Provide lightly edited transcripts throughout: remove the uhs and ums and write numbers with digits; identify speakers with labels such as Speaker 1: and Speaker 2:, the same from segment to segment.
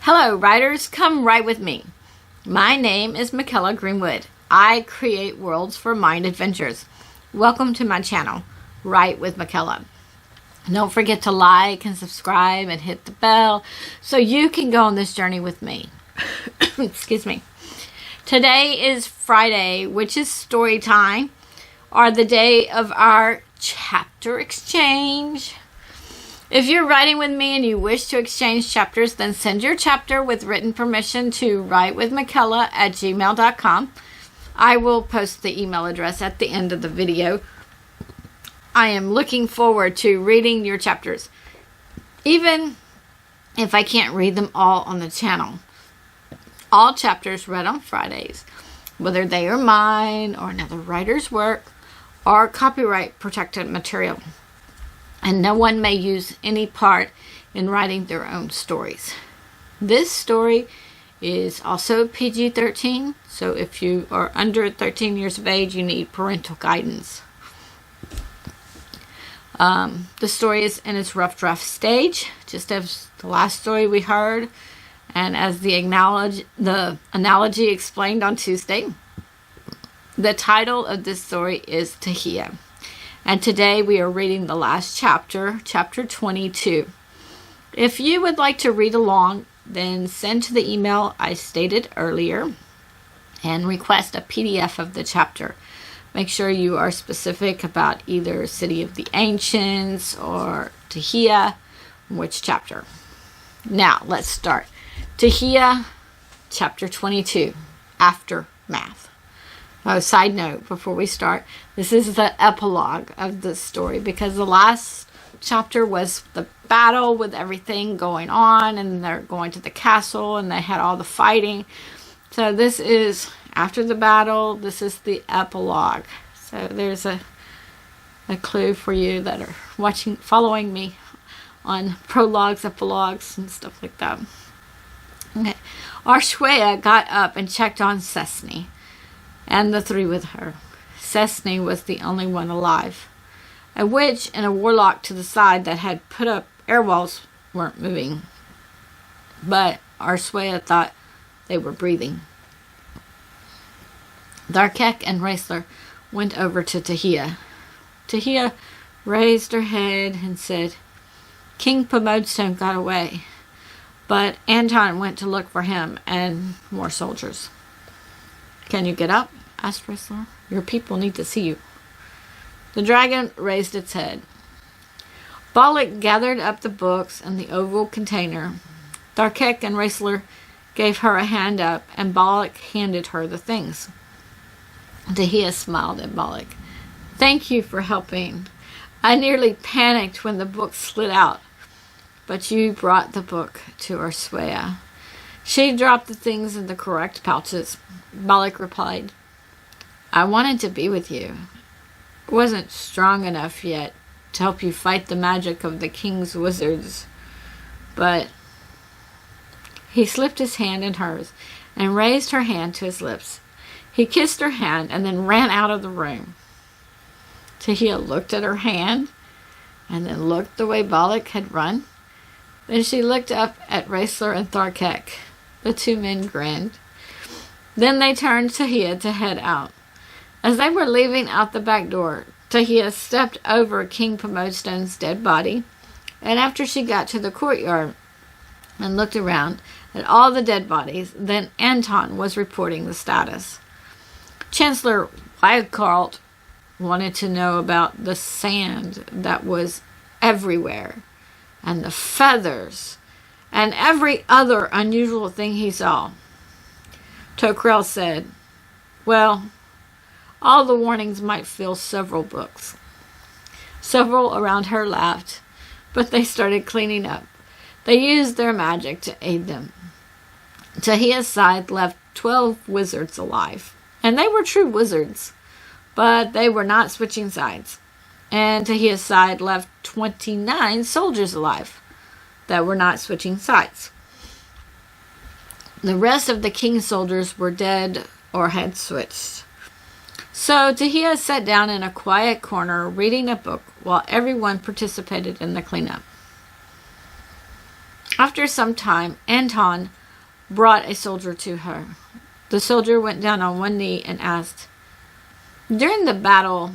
Speaker 1: Hello, writers, come write with me. My name is Michaela Greenwood. I create worlds for mind adventures. Welcome to my channel, Write with Michaela. Don't forget to like and subscribe and hit the bell so you can go on this journey with me. Excuse me. Today is Friday, which is story time, or the day of our chapter exchange. If you're writing with me and you wish to exchange chapters, then send your chapter with written permission to writewithmichaela@gmail.com. I will post the email address at the end of the video. I am looking forward to reading your chapters, even if I can't read them all on the channel. All chapters read on Fridays, whether they are mine or another writer's work, are copyright protected material. And no one may use any part in writing their own stories. This story is also PG-13, so if you are under 13 years of age, you need parental guidance. The story is in its rough draft stage, just as the last story we heard, and as the analogy explained on Tuesday. The title of this story is Tajiia. And today we are reading the last chapter, chapter 22. If you would like to read along, then send to the email I stated earlier and request a PDF of the chapter. Make sure you are specific about either City of the Ancients or Tajiia, which chapter. Now, let's start. Tajiia, chapter 22, Aftermath. Oh, side note, before we start, this is the epilogue of the story because the last chapter was the battle with everything going on, and they're going to the castle and they had all the fighting. So this is after the battle. This is the epilogue. So there's a clue for you that are following me on prologues, epilogues, and stuff like that. Okay. Arshwea got up and checked on Cessny and the three with her. Cessny was the only one alive. A witch and a warlock to the side that had put up air walls weren't moving, but Arshwea thought they were breathing. Tharkek and Raisler went over to Tajiia. Tajiia raised her head and said, "King Pomodestone got away, but Anton went to look for him and more soldiers." "Can you get up?" asked Raisler. "Your people need to see you." The dragon raised its head. Balak gathered up the books and the oval container. Tharkek and Raisler gave her a hand up, and Balak handed her the things. Tajiia smiled at Balak. "Thank you for helping. I nearly panicked when the book slid out, but you brought the book to Arshwea. She dropped the things in the correct pouches." Balak replied, "I wanted to be with you. I wasn't strong enough yet to help you fight the magic of the king's wizards, but..." He slipped his hand in hers and raised her hand to his lips. He kissed her hand and then ran out of the room. Tajiia looked at her hand and then looked the way Balak had run. Then she looked up at Raisler and Tharkek. The two men grinned. Then they turned Tajiia to head out. As they were leaving out the back door, Tajiia stepped over King Pomodestone's dead body, and after she got to the courtyard and looked around at all the dead bodies, then Anton was reporting the status. Chancellor Wildcart wanted to know about the sand that was everywhere, and the feathers, and every other unusual thing he saw. Tokrel said, "Well, all the warnings might fill several books." Several around her laughed, but they started cleaning up. They used their magic to aid them. Tajiia's side left 12 wizards alive, and they were true wizards, but they were not switching sides. And Tajiia's side left 29 soldiers alive that were not switching sides. The rest of the king's soldiers were dead or had switched. So Tajiia sat down in a quiet corner reading a book while everyone participated in the cleanup. After some time, Anton brought a soldier to her. The soldier went down on one knee and asked, "During the battle,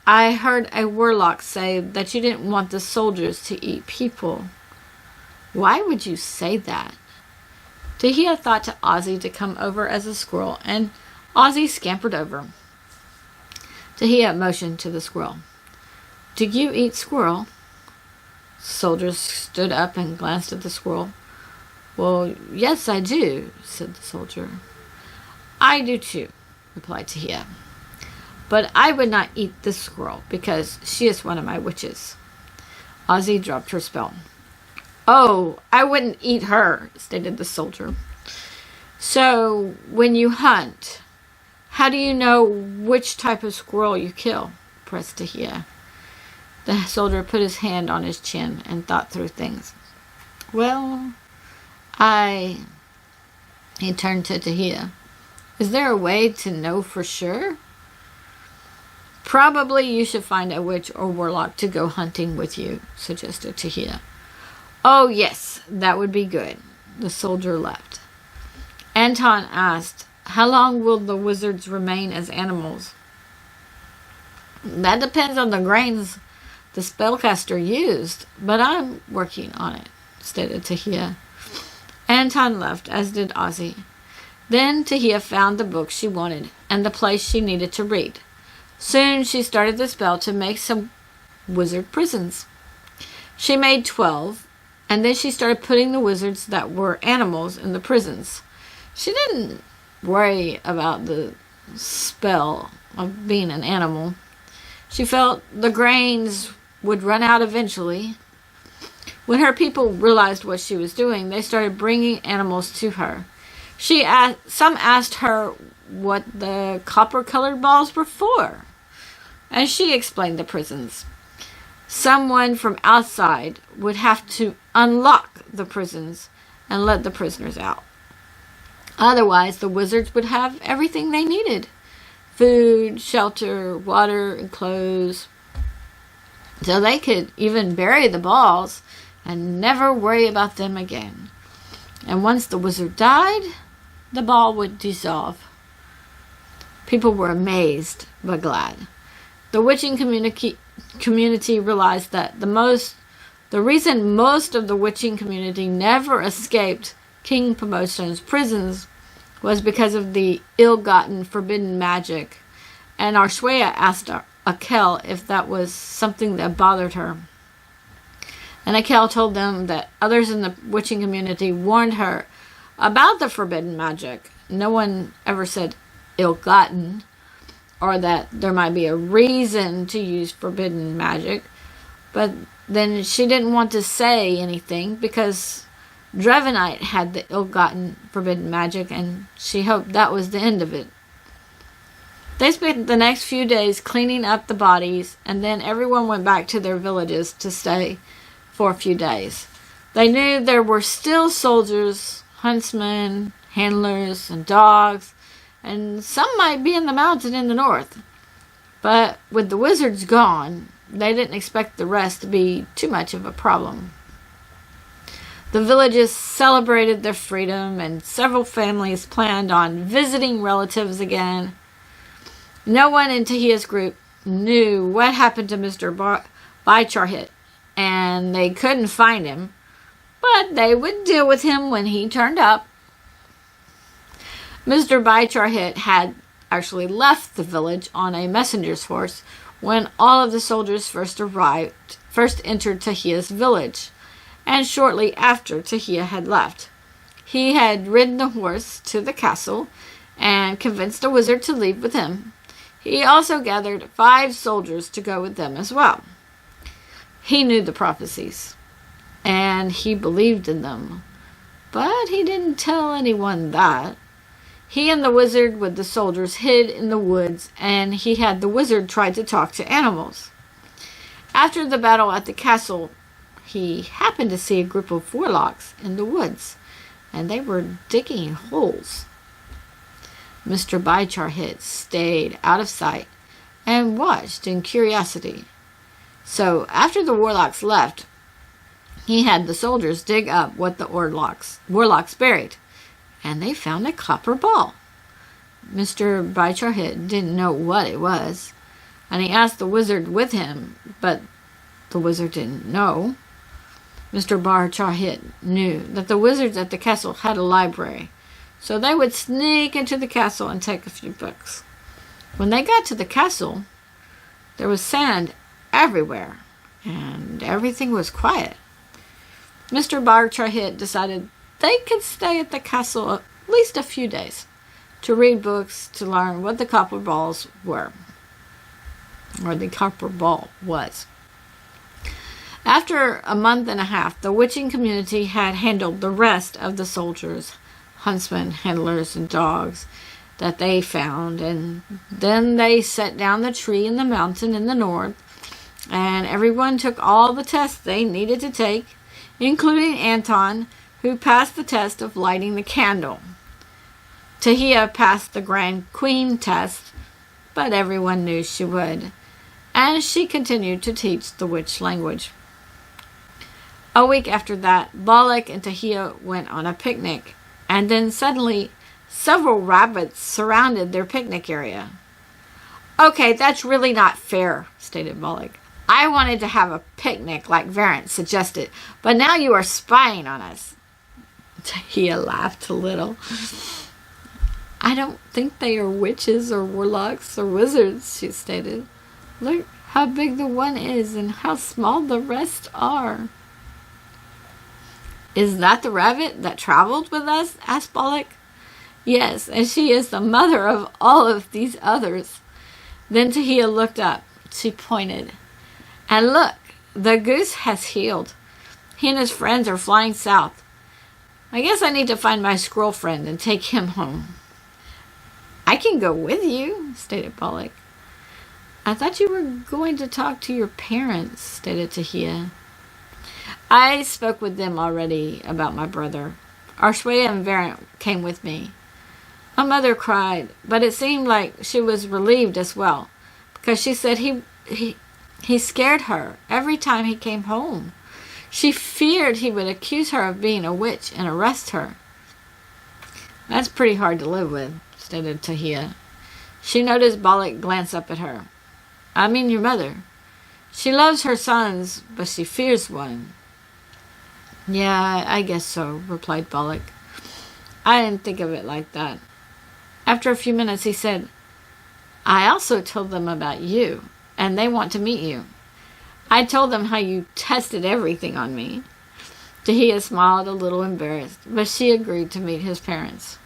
Speaker 1: I heard a warlock say that you didn't want the soldiers to eat people. Why would you say that?" Tajiia thought to Ozzy to come over as a squirrel, and Ozzy scampered over. Tajiia motioned to the squirrel. "Do you eat squirrel?" Soldier stood up and glanced at the squirrel. "Well, yes, I do," said the soldier. "I do too," replied Tajiia. "But I would not eat this squirrel because she is one of my witches." Ozzy dropped her spell. "Oh, I wouldn't eat her," stated the soldier. "So, when you hunt, how do you know which type of squirrel you kill?" pressed Tajiia. The soldier put his hand on his chin and thought through things. "Well, He turned to Tajiia. "Is there a way to know for sure?" "Probably you should find a witch or warlock to go hunting with you," suggested Tajiia. "Oh, yes, that would be good." The soldier left. Anton asked, "How long will the wizards remain as animals?" "That depends on the grains the spellcaster used, but I'm working on it," stated Tajiia. Anton left, as did Ozzy. Then Tajiia found the book she wanted and the place she needed to read. Soon she started the spell to make some wizard prisons. She made 12, and then she started putting the wizards that were animals in the prisons. She didn't worry about the spell of being an animal. She felt the grains would run out eventually. When her people realized what she was doing, they started bringing animals to her. Some asked her what the copper-colored balls were for, and she explained the prisons. Someone from outside would have to unlock the prisons and let the prisoners out. Otherwise, the wizards would have everything they needed: food, shelter, water, and clothes. So they could even bury the balls and never worry about them again. And once the wizard died, the ball would dissolve. People were amazed but glad. The witching community realized that the reason most of the witching community never escaped King Pomostone's prisons was because of the ill-gotten forbidden magic, and Arshwaya asked Akel if that was something that bothered her. And Akel told them that others in the witching community warned her about the forbidden magic. No one ever said ill-gotten, or that there might be a reason to use forbidden magic. But then she didn't want to say anything because Drevenite had the ill-gotten forbidden magic, and she hoped that was the end of it. They spent the next few days cleaning up the bodies, and then everyone went back to their villages to stay for a few days. They knew there were still soldiers, huntsmen, handlers, and dogs, and some might be in the mountain in the north. But with the wizards gone, they didn't expect the rest to be too much of a problem. The villages celebrated their freedom, and several families planned on visiting relatives again. No one in Tajiia's group knew what happened to Mr. Tajiia, and they couldn't find him, but they would deal with him when he turned up. Mr. Tajiia had actually left the village on a messenger's horse when all of the soldiers first entered Tajiia's village, and shortly after Tajiia had left. He had ridden the horse to the castle and convinced the wizard to leave with him. He also gathered 5 soldiers to go with them as well. He knew the prophecies, and he believed in them, but he didn't tell anyone that. He and the wizard with the soldiers hid in the woods, and he had the wizard try to talk to animals. After the battle at the castle, he happened to see a group of warlocks in the woods, and they were digging holes. Mr. Tajiia stayed out of sight and watched in curiosity. So after the warlocks left, he had the soldiers dig up what the warlocks buried, and they found a copper ball. Mr. Ch didn't know what it was, and he asked the wizard with him, but the wizard didn't know. Mr. Ch knew that the wizards at the castle had a library, so they would sneak into the castle and take a few books. When they got to the castle, there was sand everywhere, and everything was quiet. Mr. Ch decided they could stay at the castle at least a few days to read books to learn what the copper balls were, or the copper ball was. After a month and a half, the witching community had handled the rest of the soldiers, huntsmen, handlers, and dogs that they found, and then they set down the tree in the mountain in the north, and everyone took all the tests they needed to take, including Anton, who passed the test of lighting the candle. Tajiia passed the Grand Queen test, but everyone knew she would, and she continued to teach the witch language. A week after that, Bolek and Tajiia went on a picnic, and then suddenly several rabbits surrounded their picnic area. "Okay, that's really not fair," stated Bolek. "I wanted to have a picnic like Varent suggested, but now you are spying on us." Tajiia laughed a little. "I don't think they are witches or warlocks or wizards," she stated. "Look how big the one is and how small the rest are." "Is that the rabbit that traveled with us?" asked Bolek. "Yes, and she is the mother of all of these others." Then Tajiia looked up. She pointed. "And look, the goose has healed. He and his friends are flying south. I guess I need to find my squirrel friend and take him home." "I can go with you," stated Bolek. "I thought you were going to talk to your parents," stated Tajiia. "I spoke with them already about my brother. Arshwaya and Varent came with me. My mother cried, but it seemed like she was relieved as well, because she said he scared her every time he came home. She feared he would accuse her of being a witch and arrest her." "That's pretty hard to live with," stated Tajiia. She noticed Bolek glance up at her. "I mean your mother. She loves her sons, but she fears one." "Yeah, I guess so," replied Bolek. "I didn't think of it like that." After a few minutes, he said, "I also told them about you, and they want to meet you. I told them how you tested everything on me." Tajiia smiled a little embarrassed, but she agreed to meet his parents.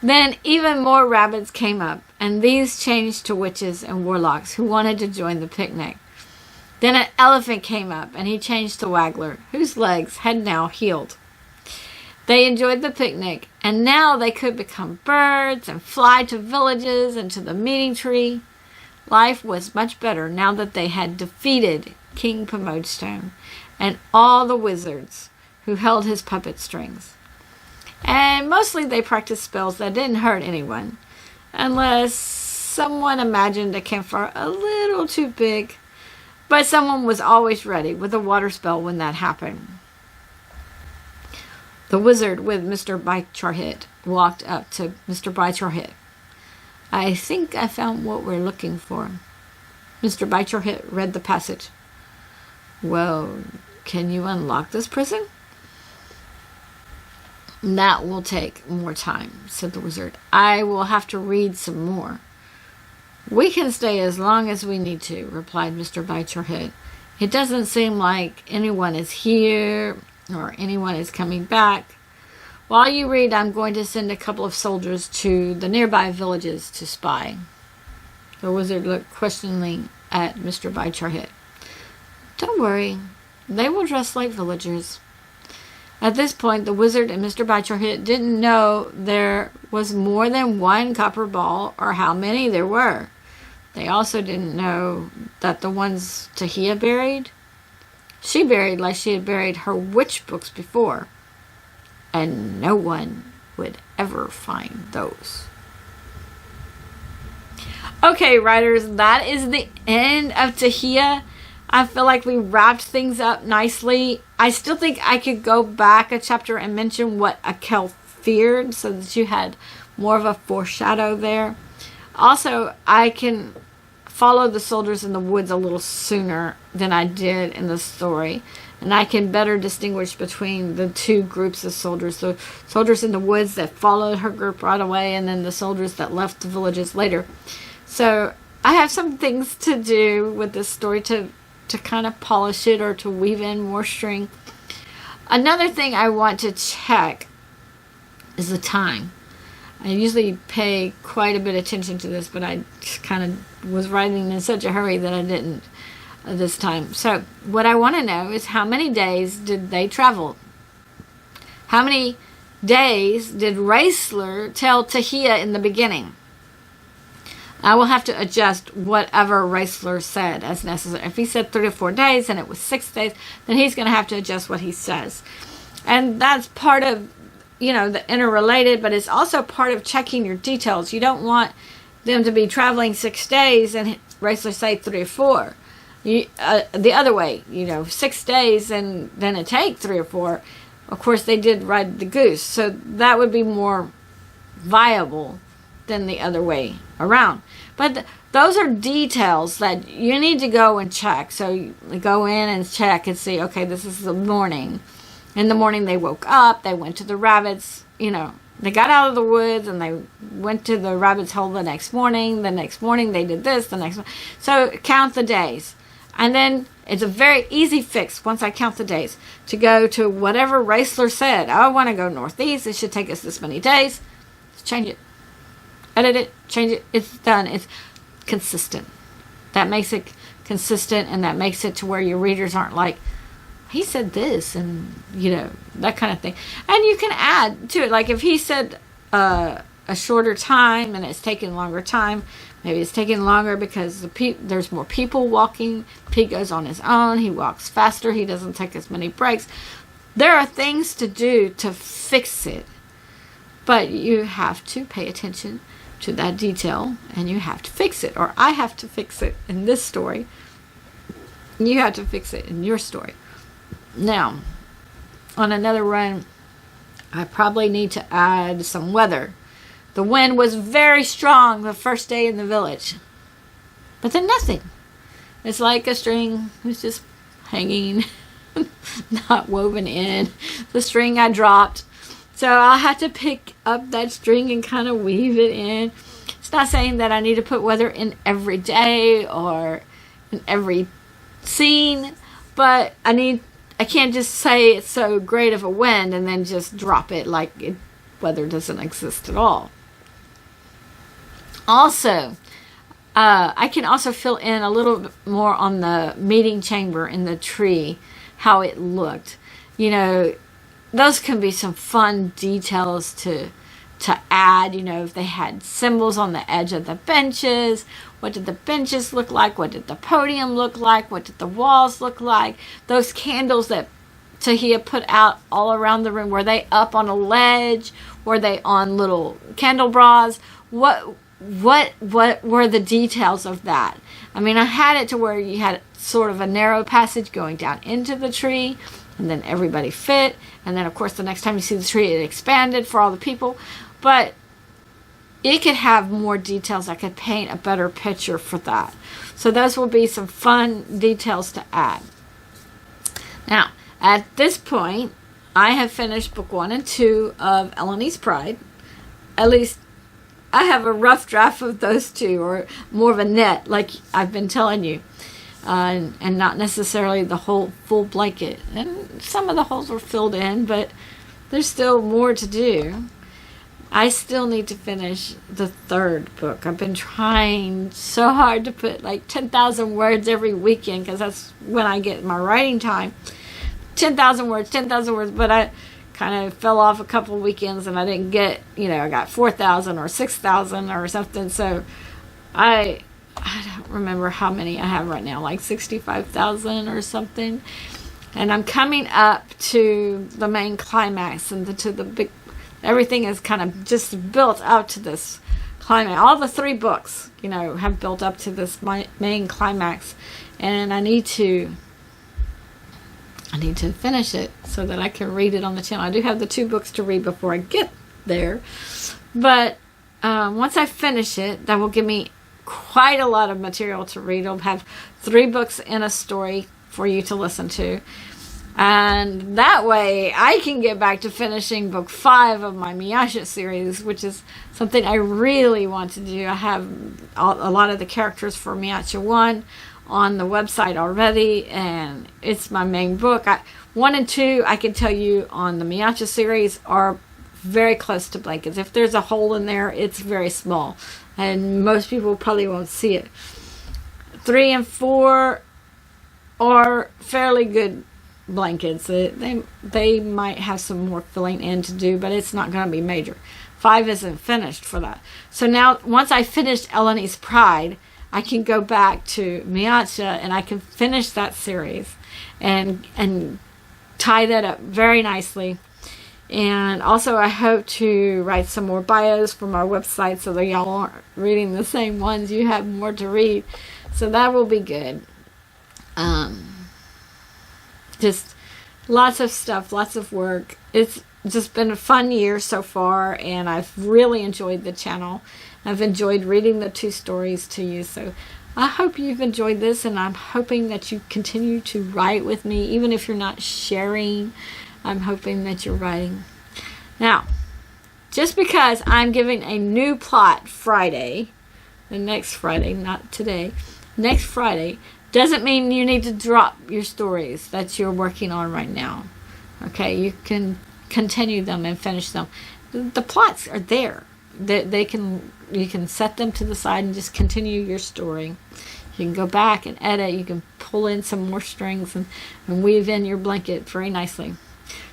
Speaker 1: Then even more rabbits came up, and these changed to witches and warlocks who wanted to join the picnic. Then an elephant came up, and he changed to Waggler, whose legs had now healed. They enjoyed the picnic, and now they could become birds and fly to villages and to the meeting tree. Life was much better now that they had defeated King Pomodestone and all the wizards who held his puppet strings. And mostly they practiced spells that didn't hurt anyone, unless someone imagined a campfire a little too big. But someone was always ready with a water spell when that happened. The wizard with Mr. Ch walked up to Mr. Ch. "I think I found what we're looking for." Mr. Ch read the passage. "Well, can you unlock this prison?" "That will take more time," said the wizard. "I will have to read some more." "We can stay as long as we need to," replied Mr. Ch. "It doesn't seem like anyone is here or anyone is coming back. While you read, I'm going to send a couple of soldiers to the nearby villages to spy." The wizard looked questioningly at Mr. Ch. "Don't worry, they will dress like villagers." At this point, the wizard and Mr. Ch didn't know there was more than one copper ball or how many there were. They also didn't know that the ones Tajiia buried, she buried like she had buried her witch books before, and no one would ever find those. Okay, writers, that is the end of Tajiia. I feel like we wrapped things up nicely. I still think I could go back a chapter and mention what Akel feared so that you had more of a foreshadow there. Also, I can follow the soldiers in the woods a little sooner than I did in the story. And I can better distinguish between the two groups of soldiers. The soldiers in the woods that followed her group right away, and then the soldiers that left the villages later. So I have some things to do with this story to kind of polish it or to weave in more string. Another thing I want to check is the time. I usually pay quite a bit of attention to this, but I just kind of was writing in such a hurry that I didn't this time. So what I want to know is how many days did they travel? How many days did Raisler tell Tajiia in the beginning? I will have to adjust whatever Raisler said as necessary. If he said 3 to 4 days and it was 6 days, then he's going to have to adjust what he says. And that's part of, the interrelated, but it's also part of checking your details. You don't want them to be traveling 6 days and Raisler say 3 or 4. The other way, 6 days and then it take 3 or 4. Of course, they did ride the goose, so that would be more viable than the other way around. But those are details that you need to go and check. So you go in and check and see, okay, this is the morning. In the morning they woke up, they went to the rabbits, they got out of the woods and they went to the rabbit's hole the next morning. The next morning they did this, the next one. So count the days. And then it's a very easy fix once I count the days to go to whatever Raisler said. I want to go northeast. It should take us this many days. Let's change it. Edit it. Change it. It's done. It's consistent. That makes it consistent, and that makes it to where your readers aren't like, he said this, and, that kind of thing. And you can add to it. Like if he said a shorter time and it's taking longer time, maybe it's taking longer because there's more people walking. He goes on his own. He walks faster. He doesn't take as many breaks. There are things to do to fix it. But you have to pay attention to that detail and you have to fix it. Or I have to fix it in this story. You have to fix it in your story. Now, on another run, I probably need to add some weather. The wind was very strong the first day in the village. But then nothing. It's like a string was just hanging, not woven in. The string I dropped. So I'll have to pick up that string and kind of weave it in. It's not saying that I need to put weather in every day or in every scene, but I can't just say it's so great of a wind and then just drop it like weather doesn't exist at all. Also, I can also fill in a little bit more on the meeting chamber in the tree, how it looked. Those can be some fun details to add. If they had symbols on the edge of the benches, what did the benches look like? What did the podium look like? What did the walls look like? Those candles that Tajiia put out all around the room, were they up on a ledge? Were they on little candelabras? What were the details of that? I had it to where you had sort of a narrow passage going down into the tree, and then everybody fit, and then of course the next time you see the tree it expanded for all the people, but it could have more details. I could paint a better picture for that. So those will be some fun details to add. Now, at this point, I have finished book 1 and 2 of Eleni's Pride. At least I have a rough draft of those two, or more of a net, like I've been telling you. And not necessarily the whole full blanket. And some of the holes were filled in, but there's still more to do. I still need to finish the 3rd book. I've been trying so hard to put like 10,000 words every weekend, because that's when I get my writing time. 10,000 words, but I kind of fell off a couple weekends and I didn't get, I got 4,000 or 6,000 or something. So I don't remember how many I have right now, like 65,000 or something. And I'm coming up to the main climax and to the big, everything is kind of just built up to this climax. All the 3 books, you know, have built up to this main climax, and I need to finish it so that I can read it on the channel. I do have the 2 books to read before I get there, but once I finish it, that will give me quite a lot of material to read. I'll have 3 books in a story for you to listen to, and that way I can get back to finishing book 5 of my Tajiia Ch series, which is something I really want to do. I have a lot of the characters for Tajiia Ch 1 on the website already, and it's my main book. 1 and 2, I can tell you, on the Tajiia Ch series are very close to blankets. If there's a hole in there, it's very small, and most people probably won't see it. 3 and 4 are fairly good blankets. They might have some more filling in to do, but it's not going to be major. 5 isn't finished for that. So now, once I finished Eleni's Pride, I can go back to Tajiia Ch and I can finish that series and tie that up very nicely. And also, I hope to write some more bios for my website so that y'all aren't reading the same ones. You have more to read, so that will be good. Just lots of stuff, lots of work. It's just been a fun year so far, and I've really enjoyed the channel. I've enjoyed reading the 2 stories to you, so I hope you've enjoyed this, and I'm hoping that you continue to write with me, even if you're not sharing. I'm hoping that you're writing. Now, just because I'm giving a new plot Friday, the next Friday, not today, next Friday, doesn't mean you need to drop your stories that you're working on right now. Okay, you can continue them and finish them. The plots are there. You can set them to the side and just continue your story. You can go back and edit. You can pull in some more strings and weave in your blanket very nicely.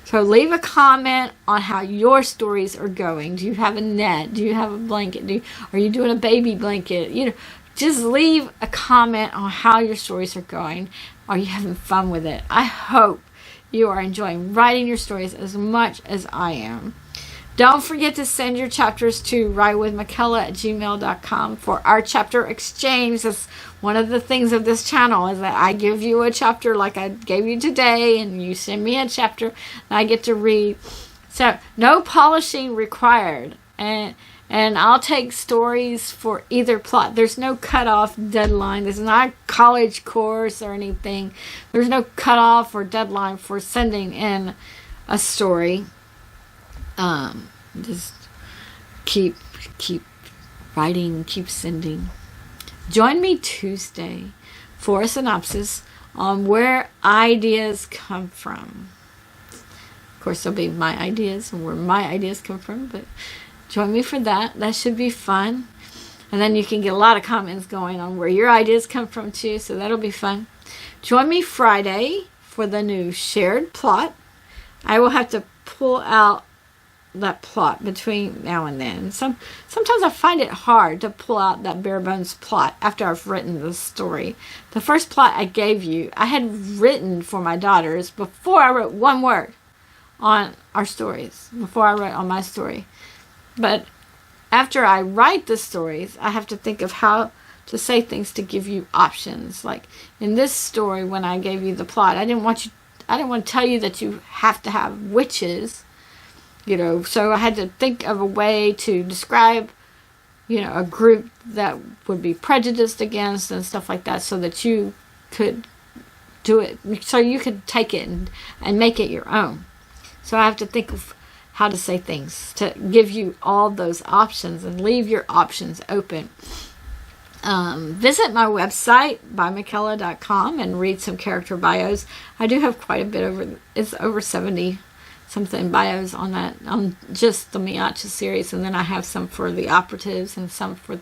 Speaker 1: So leave a comment on how your stories are going. Do you have a net? Do you have a blanket? Are you doing a baby blanket? You know, just leave a comment on how your stories are going. Are you having fun with it? I hope you are enjoying writing your stories as much as I am. Don't forget to send your chapters to writewithmichaela@gmail.com for our chapter exchange. That's one of the things of this channel, is that I give you a chapter like I gave you today, and you send me a chapter and I get to read. So no polishing required, and I'll take stories for either plot. There's no cutoff deadline. This is not a college course or anything. There's no cutoff or deadline for sending in a story. Just keep writing, keep sending. Join me Tuesday for a synopsis on where ideas come from. Of course, there'll be my ideas and where my ideas come from, but join me for that. That should be fun. And then you can get a lot of comments going on where your ideas come from too, so that'll be fun. Join me Friday for the new shared plot. I will have to pull out that plot between now and then. Sometimes I find it hard to pull out that bare bones plot after I've written the story. The first plot I gave you, I had written for my daughters before I wrote one word on our stories, before I wrote on my story. But after I write the stories, I have to think of how to say things to give you options. Like in this story, when I gave you the plot, I didn't want to tell you that you have to have witches. You know, so I had to think of a way to describe, you know, a group that would be prejudiced against and stuff like that, so that you could do it, so you could take it and make it your own. So I have to think of how to say things to give you all those options and leave your options open. Visit my website, bymichaela.com, and read some character bios. I do have quite a bit it's over 70 something bios on that, on just the Tajiia Ch series, and then I have some for the operatives and some for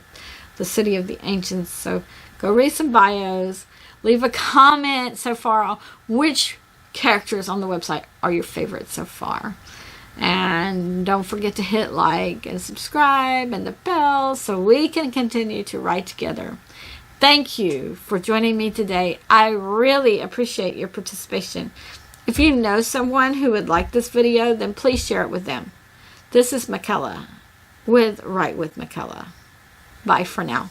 Speaker 1: the City of the Ancients. So go read some bios. Leave a comment so far on which characters on the website are your favorites so far. And don't forget to hit like and subscribe and the bell so we can continue to write together. Thank you for joining me today. I really appreciate your participation. If you know someone who would like this video, then please share it with them. This is Michaela with Write with Michaela. Bye for now.